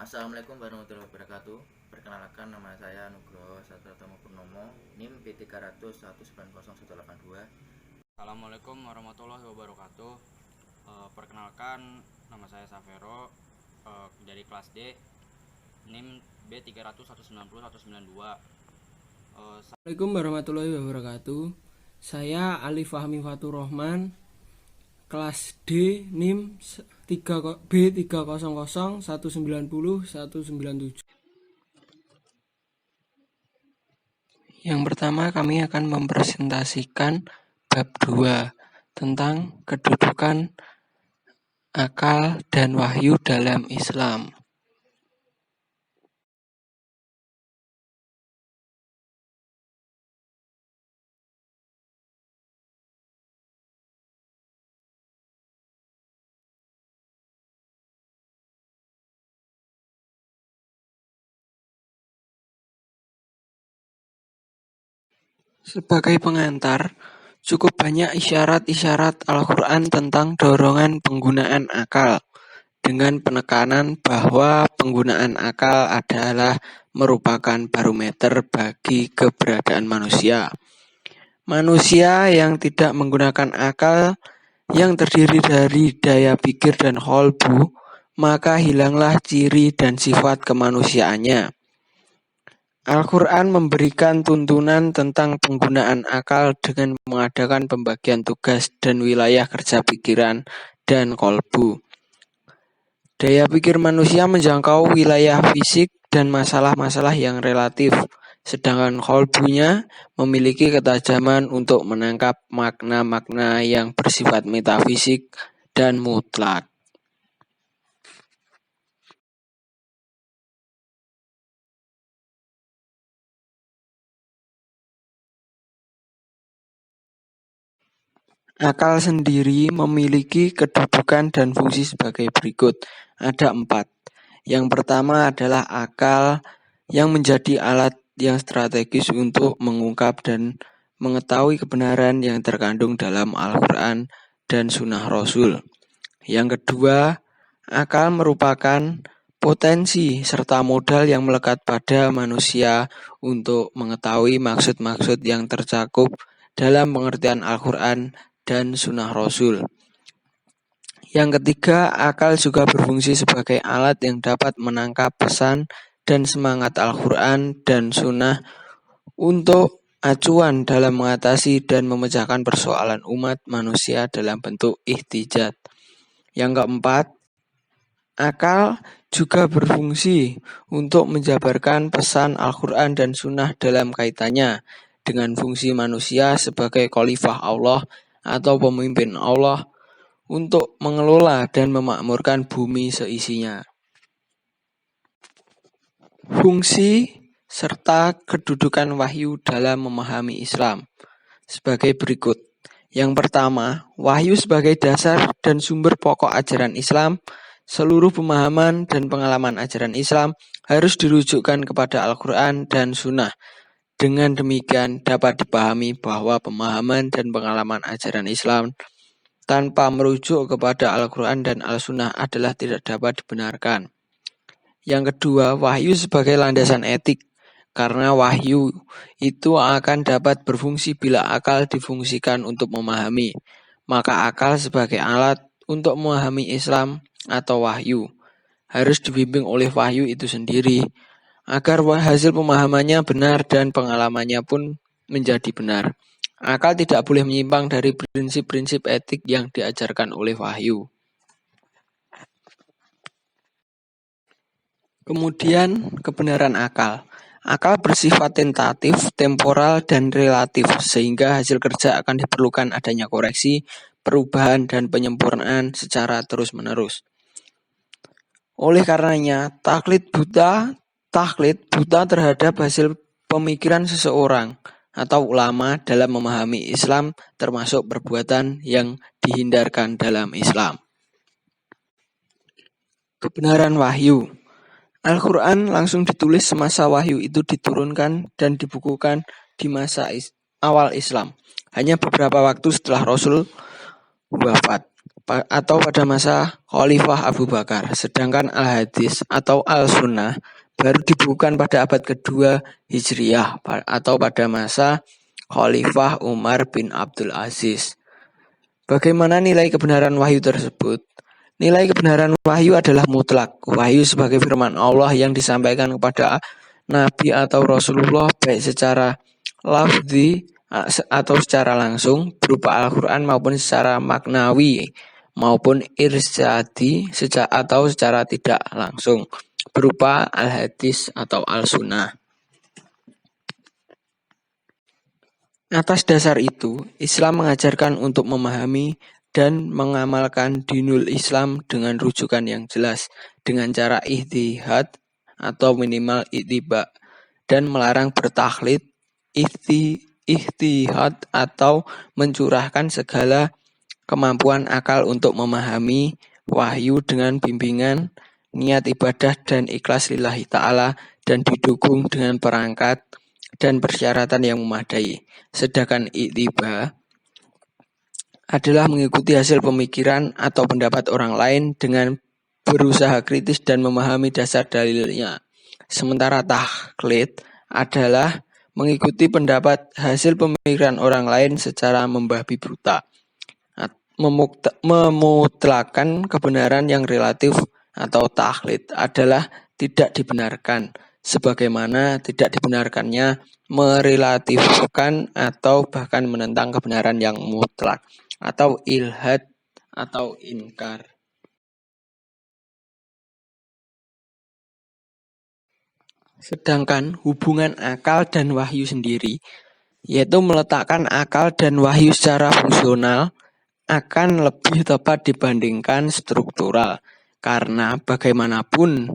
Assalamualaikum warahmatullahi wabarakatuh. Perkenalkan, nama saya Nugroho Satratomo Purnomo, NIM P300190182. Assalamualaikum warahmatullahi wabarakatuh. Perkenalkan, nama saya Safero, dari kelas D, NIM B300190192. Assalamualaikum warahmatullahi wabarakatuh. Saya Ali Fahmi Fatur Rahman, kelas D, NIM B300190197. Yang pertama, kami akan mempresentasikan bab 2 tentang kedudukan akal dan wahyu dalam Islam. Sebagai pengantar, cukup banyak isyarat-isyarat Al-Quran tentang dorongan penggunaan akal, dengan penekanan bahwa penggunaan akal adalah merupakan barometer bagi keberadaan manusia. Manusia yang tidak menggunakan akal yang terdiri dari daya pikir dan qalbu, maka hilanglah ciri dan sifat kemanusiaannya. Al-Quran memberikan tuntunan tentang penggunaan akal dengan mengadakan pembagian tugas dan wilayah kerja pikiran dan qalbu. Daya pikir manusia menjangkau wilayah fisik dan masalah-masalah yang relatif, sedangkan qalbunya memiliki ketajaman untuk menangkap makna-makna yang bersifat metafisik dan mutlak. Akal sendiri memiliki kedudukan dan fungsi sebagai berikut. Ada 4. Yang pertama adalah akal yang menjadi alat yang strategis untuk mengungkap dan mengetahui kebenaran yang terkandung dalam Al-Quran dan Sunnah Rasul. Yang kedua, akal merupakan potensi serta modal yang melekat pada manusia untuk mengetahui maksud-maksud yang tercakup dalam pengertian Al-Quran dan Sunnah Rasul. Yang ketiga, akal juga berfungsi sebagai alat yang dapat menangkap pesan dan semangat Al-Quran dan Sunnah untuk acuan dalam mengatasi dan memecahkan persoalan umat manusia dalam bentuk ihtijat. Yang keempat, akal juga berfungsi untuk menjabarkan pesan Al-Quran dan Sunnah dalam kaitannya dengan fungsi manusia sebagai khalifah Allah atau pemimpin Allah untuk mengelola dan memakmurkan bumi seisinya. Fungsi serta kedudukan wahyu dalam memahami Islam sebagai berikut. Yang pertama, wahyu sebagai dasar dan sumber pokok ajaran Islam. Seluruh pemahaman dan pengalaman ajaran Islam harus dirujukkan kepada Al-Quran dan Sunnah. Dengan demikian dapat dipahami bahwa pemahaman dan pengalaman ajaran Islam tanpa merujuk kepada Al-Quran dan Al-Sunnah adalah tidak dapat dibenarkan. Yang kedua, wahyu sebagai landasan etik. Karena wahyu itu akan dapat berfungsi bila akal difungsikan untuk memahami. Maka akal sebagai alat untuk memahami Islam atau wahyu harus dibimbing oleh wahyu itu sendiri, agar hasil pemahamannya benar dan pengalamannya pun menjadi benar. Akal tidak boleh menyimpang dari prinsip-prinsip etik yang diajarkan oleh wahyu. Kemudian, kebenaran akal. Akal bersifat tentatif, temporal, dan relatif, sehingga hasil kerja akan diperlukan adanya koreksi, perubahan, dan penyempurnaan secara terus-menerus. Oleh karenanya, taklid buta terhadap hasil pemikiran seseorang atau ulama dalam memahami Islam termasuk perbuatan yang dihindarkan dalam Islam. Kebenaran wahyu. Al-Quran langsung ditulis semasa wahyu itu diturunkan dan dibukukan di masa awal Islam, hanya beberapa waktu setelah Rasul wafat. atau pada masa Khalifah Abu Bakar, sedangkan Al-Hadis atau Al-Sunnah baru dibukukan pada abad kedua Hijriyah atau pada masa Khalifah Umar bin Abdul Aziz. Bagaimana nilai kebenaran wahyu tersebut? Nilai kebenaran wahyu adalah mutlak. Wahyu sebagai firman Allah yang disampaikan kepada Nabi atau Rasulullah baik secara lafzi atau secara langsung berupa Al-Quran maupun secara maknawi maupun irsyadi atau secara tidak langsung berupa Al-Hadis atau Al-Sunnah. Atas dasar itu, Islam mengajarkan untuk memahami dan mengamalkan dinul Islam dengan rujukan yang jelas, dengan cara ijtihad atau minimal ittiba, dan melarang bertaklid, ijtihad atau mencurahkan segala kemampuan akal untuk memahami wahyu dengan bimbingan, niat ibadah dan ikhlas lillahi ta'ala, dan didukung dengan perangkat dan persyaratan yang memadai. Sedangkan ittiba adalah mengikuti hasil pemikiran atau pendapat orang lain dengan berusaha kritis dan memahami dasar dalilnya. Sementara taklid adalah mengikuti pendapat hasil pemikiran orang lain secara membabi buta, memutlakan kebenaran yang relatif, atau taklid adalah tidak dibenarkan, sebagaimana tidak dibenarkannya merelatifkan atau bahkan menentang kebenaran yang mutlak, atau ilhad atau inkar. Sedangkan hubungan akal dan wahyu sendiri, yaitu meletakkan akal dan wahyu secara fungsional, akan lebih tepat dibandingkan struktural, karena bagaimanapun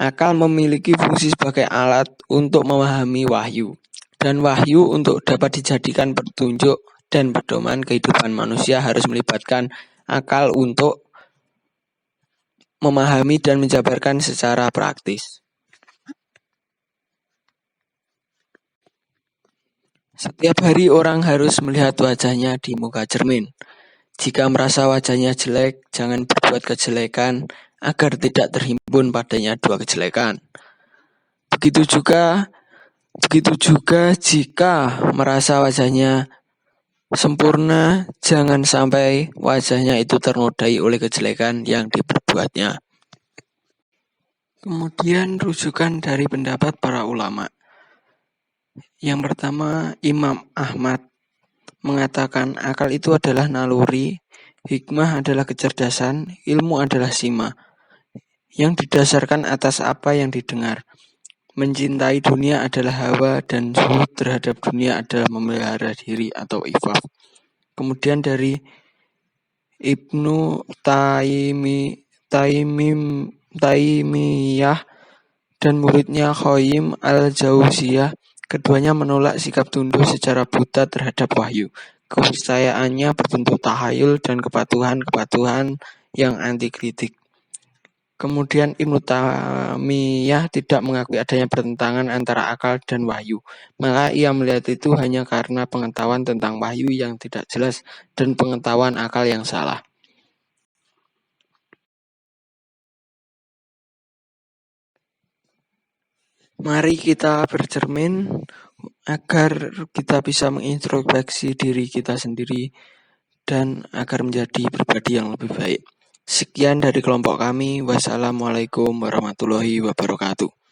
akal memiliki fungsi sebagai alat untuk memahami wahyu, dan wahyu untuk dapat dijadikan petunjuk dan pedoman kehidupan manusia harus melibatkan akal untuk memahami dan menjabarkan secara praktis. Setiap hari orang harus melihat wajahnya di muka cermin. Jika merasa wajahnya jelek, jangan berbuat kejelekan agar tidak terhimpun padanya dua kejelekan. Begitu juga jika merasa wajahnya sempurna, jangan sampai wajahnya itu ternodai oleh kejelekan yang diperbuatnya. Kemudian rujukan dari pendapat para ulama. Yang pertama, Imam Ahmad mengatakan akal itu adalah naluri, hikmah adalah kecerdasan, ilmu adalah sima, yang didasarkan atas apa yang didengar. Mencintai dunia adalah hawa, dan zuhud terhadap dunia adalah memelihara diri atau ifaf. Kemudian dari Ibnu Taimiyah dan muridnya Qayyim al-Jauziyah, keduanya menolak sikap tunduk secara buta terhadap wahyu. Kepercayaannya berbentuk tahayul dan kepatuhan yang anti kritik. Kemudian Ibnu Taimiyah tidak mengakui adanya pertentangan antara akal dan wahyu. Maka ia melihat itu hanya karena pengetahuan tentang wahyu yang tidak jelas dan pengetahuan akal yang salah. Mari kita bercermin agar kita bisa mengintrospeksi diri kita sendiri dan agar menjadi pribadi yang lebih baik. Sekian dari kelompok kami. Wassalamualaikum warahmatullahi wabarakatuh.